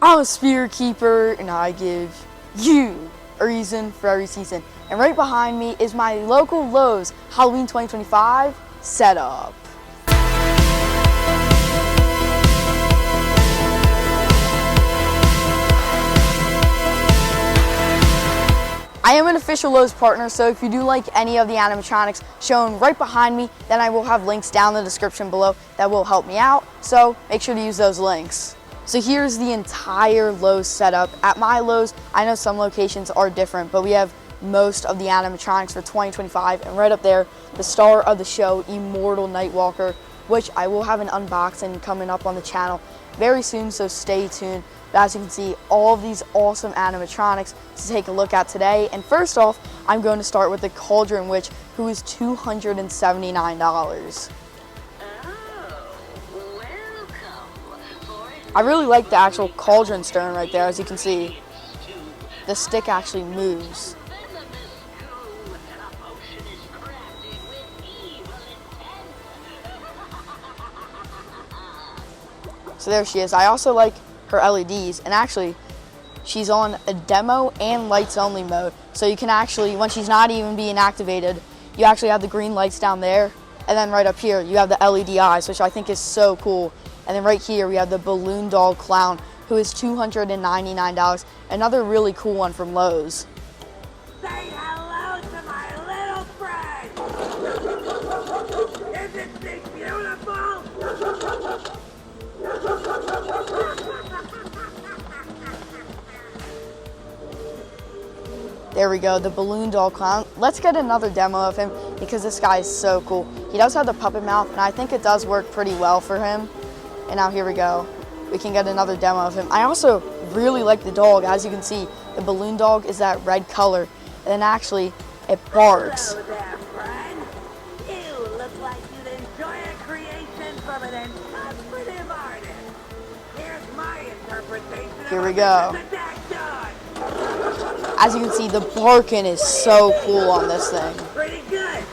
I'm a Spear Keeper, and I give you a reason for every season. And right behind me is my local Lowe's Halloween 2025 setup. I am an official Lowe's partner, so if you do like any of the animatronics shown right behind me, then I will have links down in the description below that will help me out, so make sure to use those links. So here's the entire Lowe's setup. At my Lowe's, I know some locations are different, but we have most of the animatronics for 2025, and right up there, the star of the show, Immortal Nightwalker, which I will have an unboxing coming up on the channel very soon, so stay tuned. But as you can see, all of these awesome animatronics to take a look at today. And first off, I'm going to start with the Cauldron Witch, who is $279. I really like the actual cauldron stone right there. As you can see, the stick actually moves. So there she is. I also like her LEDs, and actually she's on a demo and lights only mode, so you can actually, when she's not even being activated, you actually have the green lights down there, and then right up here you have the LED eyes, which I think is so cool. And then right here we have the balloon doll clown, who is $299, another really cool one from Lowe's. Say hello to my little friend. Isn't she beautiful? There we go, the balloon doll clown. Let's get another demo of him because this guy is so cool. He does have the puppet mouth, and I think it does work pretty well for him. And now here we go. We can get another demo of him. I also really like the dog. As you can see, the balloon dog is that red color, and then actually it barks. Hello there, friend. You look like you'd enjoy a creation from an interpretive artist. Here's my interpretation. Here we go. As you can see, the barking is so cool on this thing. Pretty good.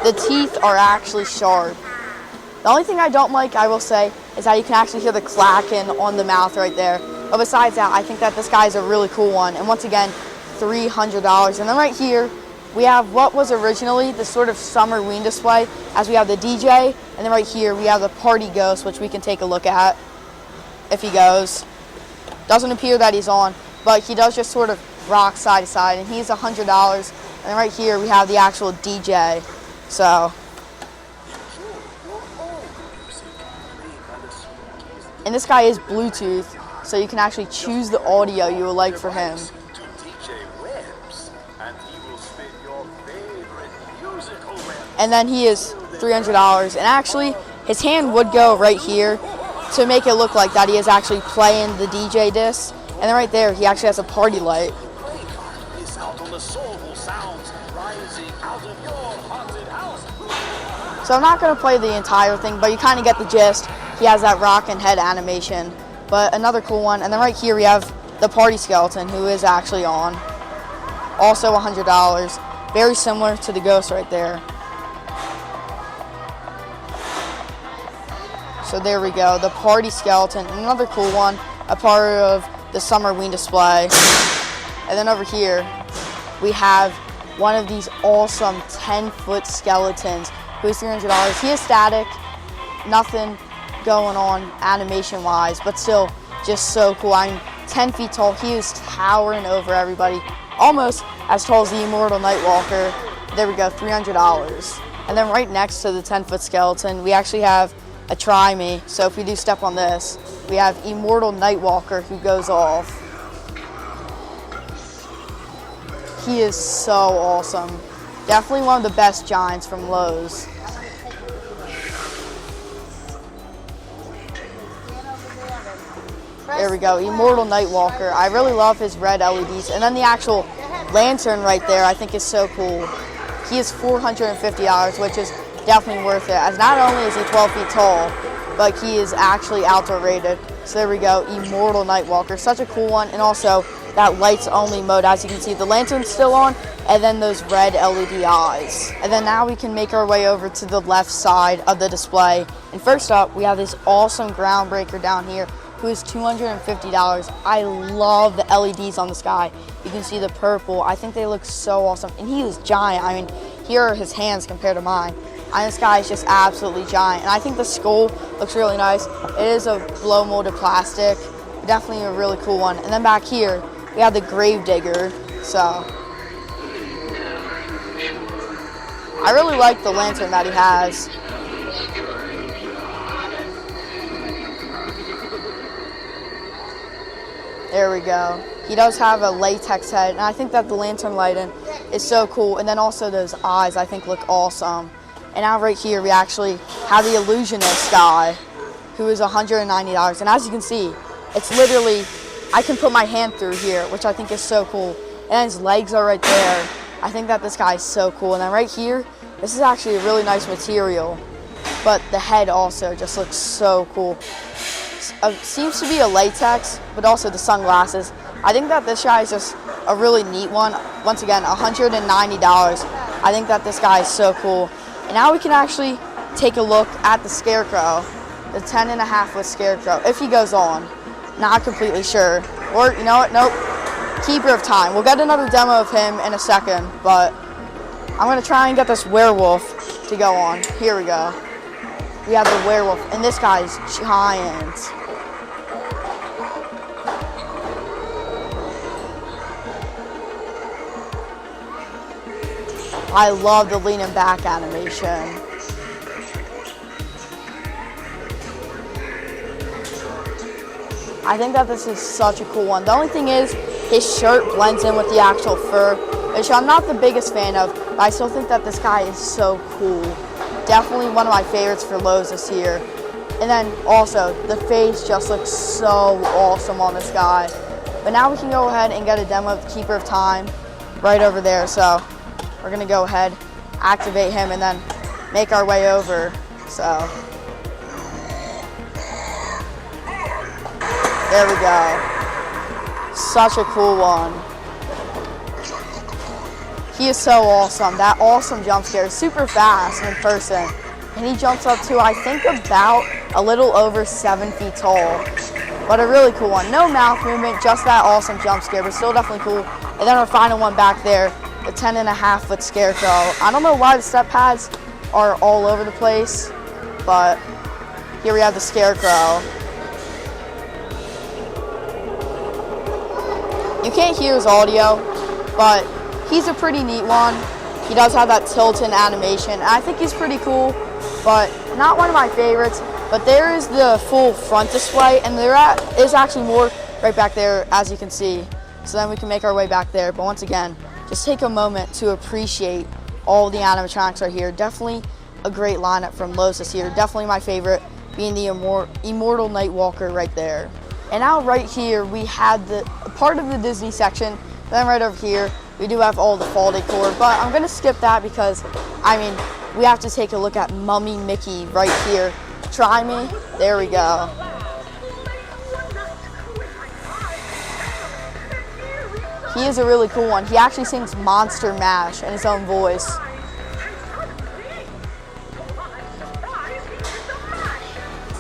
The teeth are actually sharp. The only thing I don't like, I will say, is that you can actually hear the clacking on the mouth right there. But besides that, I think that this guy is a really cool one. And once again, $300. And then right here, we have what was originally the sort of summer Halloween display, as we have the DJ. And then right here, we have the party ghost, which we can take a look at if he goes. Doesn't appear that he's on, but he does just sort of rock side to side, and he's $100. And then right here, we have the actual DJ. So, and this guy is Bluetooth, so you can actually choose the audio you would like for him. And then he is $300. And actually, his hand would go right here to make it look like that he is actually playing the DJ disc. And then right there, he actually has a party light. So I'm not going to play the entire thing, but you kind of get the gist. He has that rockin' head animation, but another cool one. And then right here we have the party skeleton, who is actually on. Also $100. Very similar to the ghost right there. So there we go, the party skeleton, another cool one, a part of the summer Halloween display. And then over here, we have one of these awesome 10-foot skeletons, who is $300. He is static, nothing going on animation-wise, but still just so cool. I'm 10 feet tall. He is towering over everybody, almost as tall as the Immortal Nightwalker. There we go, $300. And then right next to the 10-foot skeleton, we actually have a try me. So if we do step on this, we have Immortal Nightwalker, who goes off. He is so awesome. Definitely one of the best giants from Lowe's. There we go, Immortal Nightwalker. I really love his red LEDs. And then the actual lantern right there, I think is so cool. He is $450, which is definitely worth it, as not only is he 12 feet tall, but he is actually outdoor rated. So there we go, Immortal Nightwalker, such a cool one. And also that lights only mode, as you can see, the lantern's still on, and then those red LED eyes. And then now we can make our way over to the left side of the display. And first up, we have this awesome Groundbreaker down here, who is $250. I love the LEDs on this guy. You can see the purple. I think they look so awesome. And he is giant. I mean, here are his hands compared to mine. And this guy is just absolutely giant. And I think the skull looks really nice. It is a blow molded plastic. Definitely a really cool one. And then back here, we have the Gravedigger. So I really like the lantern that he has. There we go. He does have a latex head, and I think that the lantern lighting is so cool. And then also those eyes, I think, look awesome. And now right here, we actually have the Illusionist guy, who is $190. And as you can see, it's literally, I can put my hand through here, which I think is so cool. And his legs are right there. I think that this guy is so cool. And then right here, this is actually a really nice material, but the head also just looks so cool. Seems to be a latex, but also the sunglasses. I think that this guy is just a really neat one. Once again, $190. I think that this guy is so cool. And now we can actually take a look at the Scarecrow, the 10.5 foot Scarecrow, if he goes on. Not completely sure. Or, you know what, nope. Keeper of Time. We'll get another demo of him in a second, but I'm gonna try and get this werewolf to go on. Here we go. We have the werewolf, and this guy's giant. I love the leaning back animation. I think that this is such a cool one. The only thing is, his shirt blends in with the actual fur, which I'm not the biggest fan of, but I still think that this guy is so cool. Definitely one of my favorites for Lowe's this year. And then also, the face just looks so awesome on this guy. But now we can go ahead and get a demo of the Keeper of Time right over there. So we're gonna go ahead, activate him, and then make our way over. So there we go. Such a cool one. He is so awesome. That awesome jump scare is super fast in person. And he jumps up to, I think, about a little over 7 feet tall. But a really cool one. No mouth movement, just that awesome jump scare, but still definitely cool. And then our final one back there, the 10.5 foot Scarecrow. I don't know why the step pads are all over the place, but here we have the Scarecrow. You can't hear his audio, but he's a pretty neat one. He does have that tilt-in animation, and I think he's pretty cool, but not one of my favorites. But there is the full front display, and there is actually more right back there, as you can see. So then we can make our way back there. But once again, just take a moment to appreciate all the animatronics right here. Definitely a great lineup from Lowe's this year. Definitely my favorite being the Immortal Nightwalker right there. And now right here, we had the part of the Disney section. Then right over here, we do have all the fall decor, but I'm gonna skip that because, I mean, we have to take a look at Mummy Mickey right here. Try me, there we go. He is a really cool one. He actually sings Monster Mash in his own voice.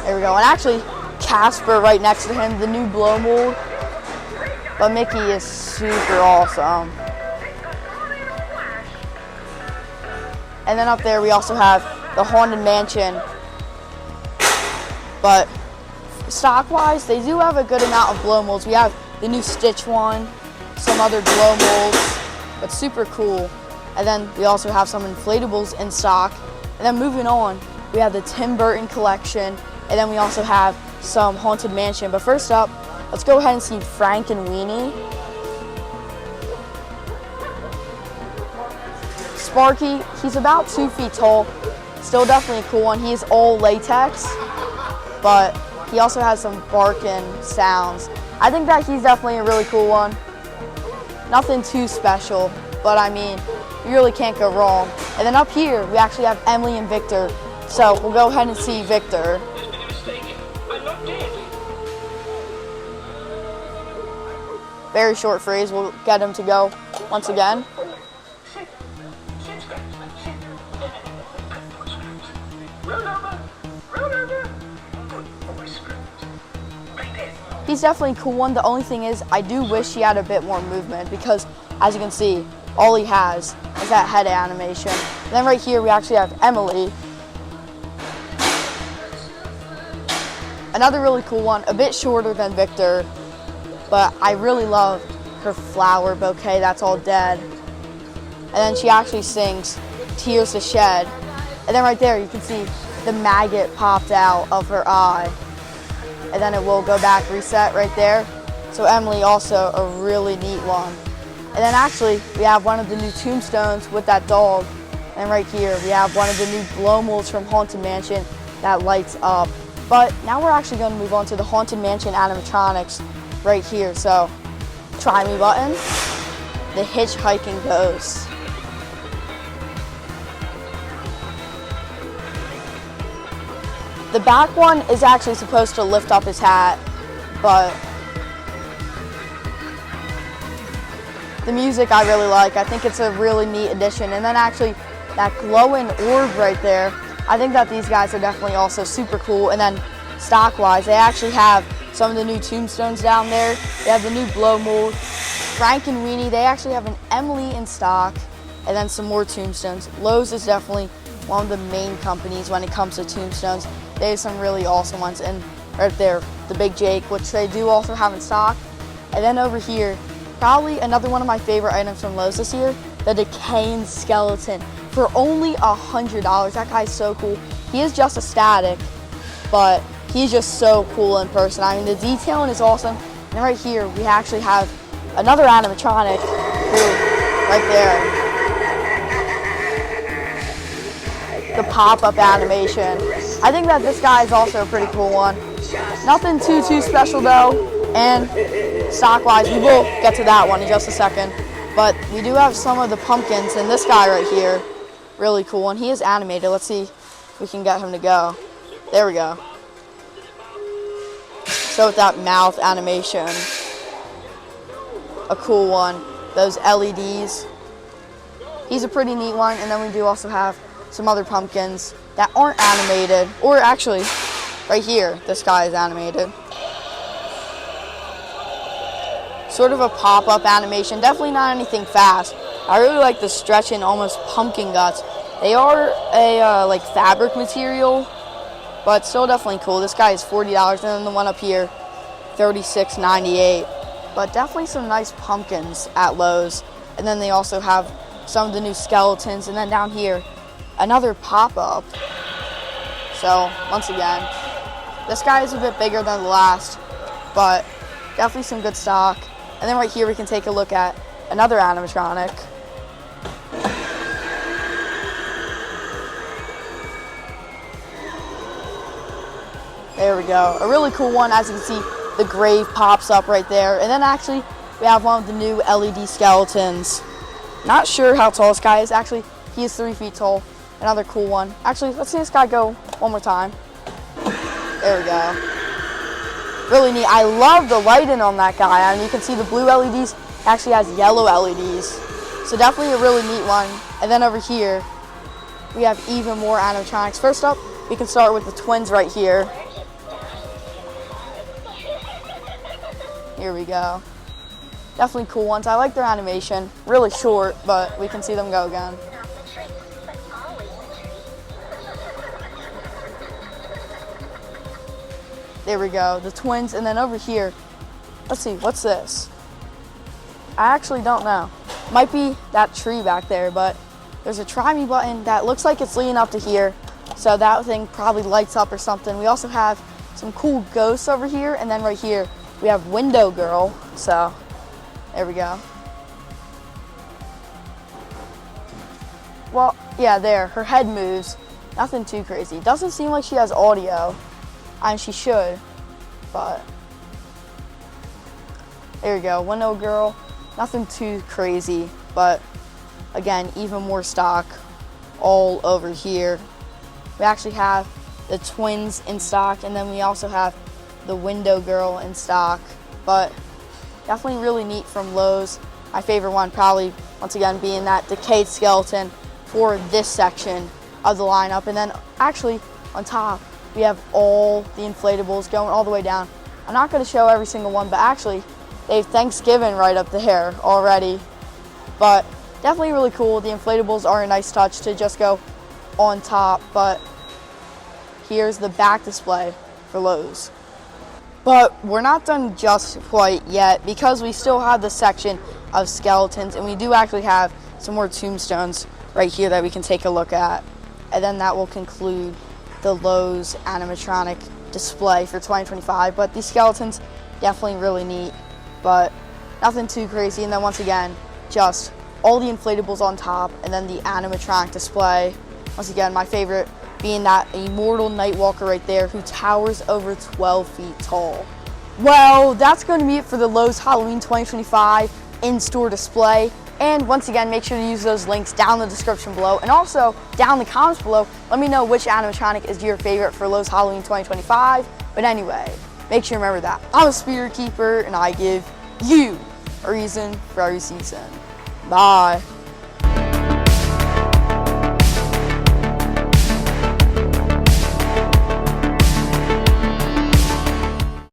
There we go, and actually, Casper right next to him, the new blow mold. But Mickey is super awesome. And then up there we also have the Haunted Mansion. But stock-wise, they do have a good amount of blow molds. We have the new Stitch one, some other blow molds, but super cool. And then we also have some inflatables in stock. And then moving on, we have the Tim Burton collection, and then we also have some Haunted Mansion. But first up, let's go ahead and see Frank and Weenie. Sparky, he's about 2 feet tall. Still definitely a cool one. He is all latex, but he also has some barking sounds. I think that he's definitely a really cool one. Nothing too special, but I mean, you really can't go wrong. And then up here, we actually have Emily and Victor. So we'll go ahead and see Victor. Very short phrase, we'll get him to go once again. he's definitely a cool one. The only thing is, I do wish he had a bit more movement because, as you can see, all he has is that head animation. And then right here, we actually have Emily. Another really cool one, a bit shorter than Victor, but I really love her flower bouquet that's all dead. And then she actually sings Tears to Shed. And then right there, you can see the maggot popped out of her eye. And then it will go back, reset right there. So Emily, also a really neat one. And then actually, we have one of the new tombstones with that dog. And right here, we have one of the new glow molds from Haunted Mansion that lights up. But now we're actually going to move on to the Haunted Mansion animatronics right here. So, try me button, the Hitchhiking Ghosts. The back one is actually supposed to lift up his hat, but the music I really like. I think it's a really neat addition. And then actually that glowing orb right there, I think that these guys are definitely also super cool. And then stock-wise, they actually have some of the new tombstones down there. They have the new blow mold. Frank and Weenie, they actually have an Emily in stock, and then some more tombstones. Lowe's is definitely one of the main companies when it comes to tombstones. They have some really awesome ones. And right there, the Big Jake, which they do also have in stock. And then over here, probably another one of my favorite items from Lowe's this year, the Decayed Skeleton for only $100. That guy's so cool. He is just a static, but he's just so cool in person. I mean, the detailing is awesome. And right here, we actually have another animatronic who, right there, the pop-up animation. I think that this guy is also a pretty cool one. Nothing too special though, and stock-wise, we will get to that one in just a second. But we do have some of the pumpkins, and this guy right here, really cool one. He is animated. Let's see if we can get him to go. There we go. So with that mouth animation, a cool one. Those LEDs. He's a pretty neat one. And then we do also have some other pumpkins that aren't animated, or actually, right here, this guy is animated. Sort of a pop-up animation, definitely not anything fast. I really like the stretching, almost pumpkin guts. They are a like fabric material, but still definitely cool. This guy is $40, and then the one up here, $36.98. But definitely some nice pumpkins at Lowe's. And then they also have some of the new skeletons, and then down here, another pop-up. So, once again, this guy is a bit bigger than the last, but definitely some good stock. And then right here we can take a look at another animatronic. There we go. A really cool one. As you can see, the grave pops up right there. And then actually, we have one of the new LED skeletons. Not sure how tall this guy is. Actually, he is 3 feet tall. Another cool one. Actually, let's see this guy go one more time. There we go. Really neat. I love the lighting on that guy. I mean, you can see the blue LEDs. It actually has yellow LEDs. So definitely a really neat one. And then over here, we have even more animatronics. First up, we can start with the twins right here. Here we go. Definitely cool ones. I like their animation. Really short, but we can see them go again. There we go, the twins. And then over here, let's see, what's this? I actually don't know. Might be that tree back there, but there's a try me button that looks like it's leading up to here. So that thing probably lights up or something. We also have some cool ghosts over here, and then right here, we have Window Girl. So, there we go. Well, yeah, there, her head moves. Nothing too crazy. Doesn't seem like she has audio. And she should, but there you go, Window Girl. Nothing too crazy, but again, even more stock all over here. We actually have the twins in stock, and then we also have the Window Girl in stock, but definitely really neat from Lowe's. My favorite one probably, once again, being that Decayed Skeleton for this section of the lineup. And then actually on top, we have all the inflatables going all the way down I'm not going to show every single one, but actually they have Thanksgiving right up there already. But definitely really cool. The inflatables are a nice touch to just go on top, but here's the back display for Lowe's. But we're not done just quite yet, because we still have the section of skeletons, and we do actually have some more tombstones right here that we can take a look at. And then that will conclude the Lowe's animatronic display for 2025. But these skeletons, definitely really neat, but nothing too crazy. And then once again, just all the inflatables on top, and then the animatronic display. Once again, my favorite being that Immortal Nightwalker right there, who towers over 12 feet tall. Well, that's going to be it for the Lowe's Halloween 2025 in-store display. And once again, make sure to use those links down in the description below, and also down in the comments below, let me know which animatronic is your favorite for Lowe's Halloween 2025. But anyway, make sure you remember that I'm a spirit keeper, and I give you a reason for every season. Bye.